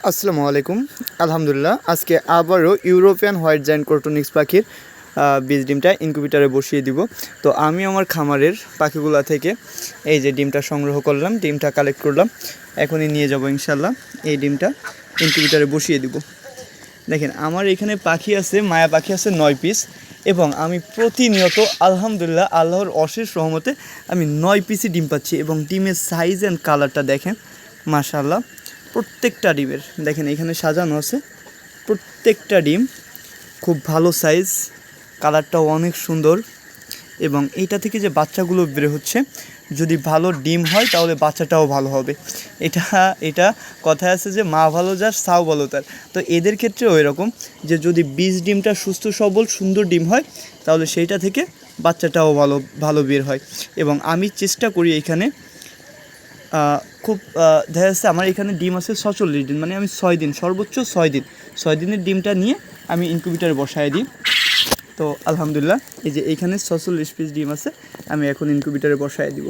আসসালামু আলাইকুম। আলহামদুলিল্লাহ, আজকে আবারও ইউরোপিয়ান হোয়াইট জায়ান্ট ক্রোটোনিক্স পাখির বীজ ডিমটা ইনকিউবেটরে বসিয়ে দিব। তো আমি আমার খামারের পাখিগুলা থেকে এই যে ডিমটা সংগ্রহ করলাম, ডিমটা কালেক্ট করলাম, এখনই নিয়ে যাব ইনশাল্লাহ। এই ডিমটা ইনকিউবেটরে বসিয়ে দিব। দেখেন, আমার এখানে পাখি আছে, মায়া পাখি আছে 9 পিস, এবং আমি প্রতিনিয়ত আলহামদুলিল্লাহ আল্লাহর অশেষ রহমতে আমি 9 পিসই ডিম পাচ্ছি। এবং ডিমের সাইজ অ্যান্ড কালারটা দেখেন, মাশাআল্লাহ। প্রত্যেকটা ডিমের দেখেন এখানে সাজানো আছে, প্রত্যেকটা ডিম খুব ভালো সাইজ, কালারটাও অনেক সুন্দর। এবং এইটা থেকে যে বাচ্চাগুলো বের হচ্ছে, যদি ভালো ডিম হয় তাহলে বাচ্চাটাও ভালো হবে। এটা কথায় আছে যে মা ভালো যার সাও ভালো তার। তো এদের ক্ষেত্রেও এরকম যে যদি বীজ ডিমটা সুস্থ সবল সুন্দর ডিম হয় তাহলে সেইটা থেকে বাচ্চাটাও ভালো বের হয়। এবং আমি চেষ্টা করি এখানে খুব দেখা যাচ্ছে আমার এখানে ডিম আছে 46 দিন, মানে আমি 6 দিন, সর্বোচ্চ 6 দিনের ডিমটা নিয়ে আমি ইনকিউবেটরে বসায় দিই। তো আলহামদুলিল্লাহ এই যে এইখানে 46 পিস ডিম আছে, আমি এখন ইনকিউবেটরে বসায় দিব।